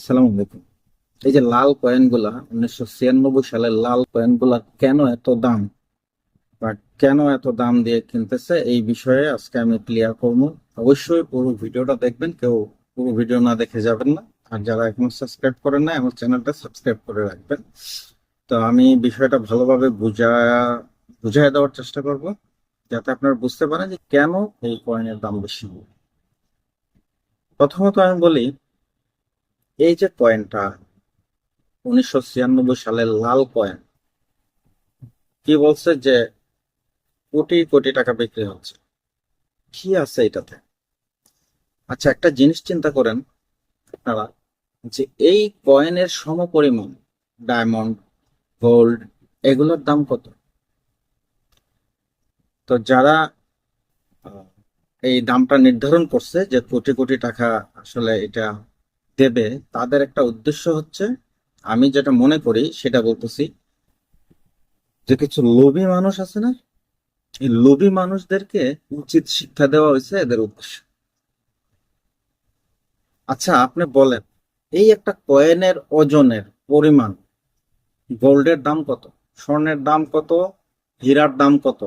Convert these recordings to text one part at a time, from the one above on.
আসসালামু আলাইকুম। এই যে লাল কয়েন গুলা 1996 সালের লাল কয়েন গুলা কেন এত দাম বা কেন এত দাম দিয়ে কিনতেছে এই বিষয়ে আজকে আমি ক্লিয়ার করবো। অবশ্যই পুরো ভিডিওটা দেখবেন, কেউ পুরো ভিডিও না দেখে যাবেন না। আর যারা এখনো সাবস্ক্রাইব করেন না, আমার চ্যানেলটা সাবস্ক্রাইব করে রাখবেন। তো আমি বিষয়টা ভালোভাবে বুঝাই দেওয়ার চেষ্টা করব, যাতে আপনারা বুঝতে পারেন যে কেন এই কয়েনের দাম বেশি। প্রথমত আমি বলি, এই যে কয়েনটা 1996 সালের লাল কয়েন, কি বলছে যে কোটি কোটি টাকা বিক্রি হচ্ছে। কি আছে এটাতে? আচ্ছা, একটা জিনিস চিন্তা করেন আপনারা, যে এই কয়েনের সমপরিমাণ ডায়মন্ড, গোল্ড, এগুলোর দাম কত? তো যারা আহ, এই দামটা নির্ধারণ করছে যে কোটি কোটি টাকা আসলে এটা দেবে, তাদের একটা উদ্দেশ্য হচ্ছে, আমি যেটা মনে করি সেটা বলতেছি, যে কিছু লোভী মানুষ আছে না, এই লোভী মানুষদেরকে উচিত শিক্ষা দেওয়া হয়েছে এদের উদ্দেশ্য। আচ্ছা, আপনি বলেন, এই একটা কয়েনের ওজনের পরিমাণ, গোল্ডের দাম কত, স্বর্ণের দাম কত, হীরার দাম কত,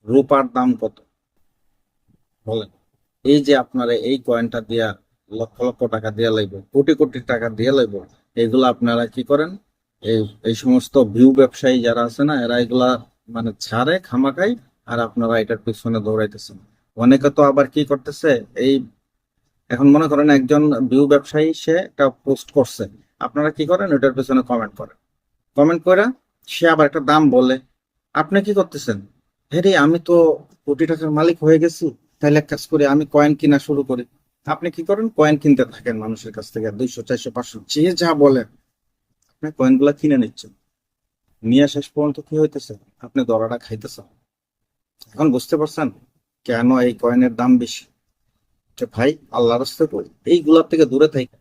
রূপার দাম কত? বলেন। এই যে আপনারা এই কয়েনটা দিয়া লক্ষ লক্ষ টাকা দিয়া লাগবে, কোটি কোটি টাকা দিয়া লাগবে, এগুলা আপনারা কি করেন? এই এই সমস্ত ভিউ ব্যবসায়ী যারা আছে না, এরা এগুলা মানে ছাড়ে খামাকাই, আর আপনারা এটার পিছনে দৌড়াইতেছেন। অনেকে তো আবার কি করতেছে, এই এখন মনে করেন একজন ভিউ ব্যবসায়ী সে একটা পোস্ট করছে, আপনারা কি করেন? ওটার পেছনে কমেন্ট করেন। কমেন্ট করে সে আবার একটা দাম বলে, আপনি কি করতেছেন? হ্যাঁ, আমি তো কোটি টাকার মালিক হয়ে গেছি, তাইলে এক কাজ করি, আমি কয়েন কিনা শুরু করি। আপনি কি করেন? কয়েন কিনতে থাকেন মানুষের কাছ থেকে, 200, 400, 500, যে যা বলে আপনি কয়েন গুলা কিনে নিচ্ছেন। নিয়ে শেষ পর্যন্ত কি হইতেছে? আপনি দরাটা খাইতেছেন। এখন বুঝতে পারছেন কেন এই কয়েনের দাম বেশি? যে ভাই, আল্লাহর রাস্তায় করি এইগুলার থেকে দূরে থাকি।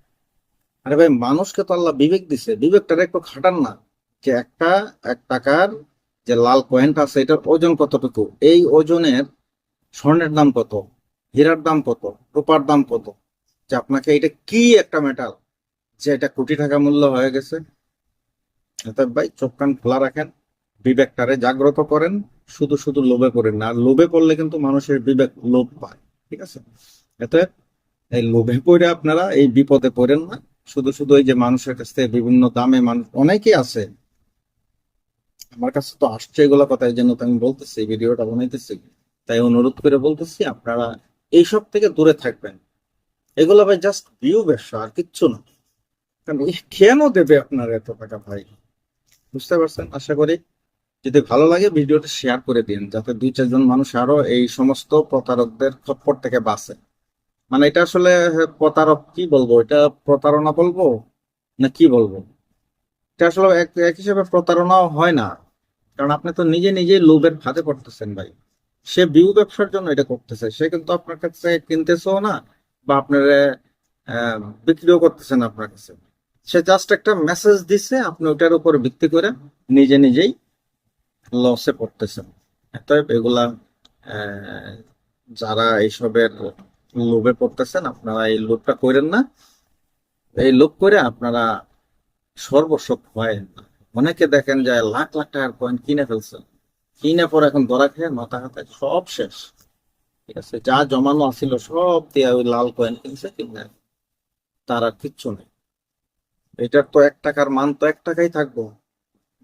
আরে ভাই, মানুষকে তো আল্লাহ বিবেক দিছে, বিবেকটা একটু খাটান না। যে একটা 1 টাকার যে লাল কয়েনটা আছে, এটার ওজন কতটুকু, এই ওজনের স্বর্ণের দাম কত, হীরার দাম কত, রূপার দাম কত, যে আপনাকে এটা কি একটা মেটাল, যে এটা কোটি টাকা মূল্য হয়ে গেছে। অতএব ভাই, চোখ কান খোলা রাখেন, বিবেকটারে জাগ্রত করেন। শুধু শুধু লোভে পড়েন না, আর লোভে পড়লে কিন্তু মানুষের বিবেক লোভ পায়। ঠিক আছে? এতে এই লোভে পড়ে আপনারা এই বিপদে পড়েন না। শুধু শুধু এই যে মানুষের কাছ থেকে বিভিন্ন দামে, মানুষ অনেকেই আছে, আমার কাছে তো আসছে এগুলো কথা, এই জন্য তো আমি বলতেছি, ভিডিওটা বানাইতেছি। তাই অনুরোধ করে বলতেছি, আপনারা এইসব থেকে দূরে থাকবেন। এগুলো ভাই জাস্ট ভিউ ব্যবসা, আর কিচ্ছু না। কারণ কেন দেবে আপনার এত টাকা ভাই? বুঝতে পারছেন আশা করি। যদি ভালো লাগে ভিডিওটা শেয়ার করে দিন, যাতে 2-4 জন মানুষ আরো এই সমস্ত প্রতারকদের খপ্পর থেকে বাঁচে। মানে এটা আসলে প্রতারক কি বলবো, এটা প্রতারণা বলবো না কি বলবো? এটা আসলে এক এক হিসেবে প্রতারণাও হয় না, কারণ আপনি তো নিজে নিজেই লোভের ফাঁদে পড়তেছেন ভাই। সে ভিউ ব্যবসার জন্য এটা করতেছে, সে কিন্তু আপনার কাছে কিনতেছেও না, বা আপনার আহ, বিক্রিও করতেছেন আপনার কাছে। সে জাস্ট একটা মেসেজ দিছে, আপনি ওটার উপর ভিত্তি করে নিজে নিজেই লসে পড়তেছেন। অতএব এগুলা আহ, যারা এইসবের লোভে পড়তেছেন, আপনারা এই লোভটা করেন না। এই লোভ করে আপনারা সর্বস্ব হয়। অনেকে দেখেন যায় লাখ লাখ টাকার কয়েন কিনে ফেলছে, কিনে পরে এখন ধরা খেয়ে মাথা হাতে সব শেষ। ঠিক আছে, যা জমানো আছিল সব দিয়ে ওই লাল কয়েন কিনছে, কিনে তার আর কিচ্ছু নেই। এটার তো 1 টাকার মান তো 1 টাকাই থাকবো।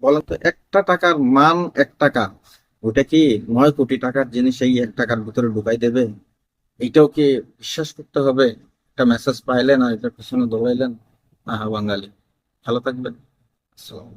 বলেন তো, একটা টাকার মান 1 টাকা, ওটা কি 9 কোটি টাকার জিনিস এই 1 টাকার ভিতরে ঢুকাই দেবে? এইটাও কি বিশ্বাস করতে হবে? একটা মেসেজ পাইলেন আর এটার পিছনে দৌড়াইলেন। আহা বাঙালি। ভালো থাকবেন। আসসালাম।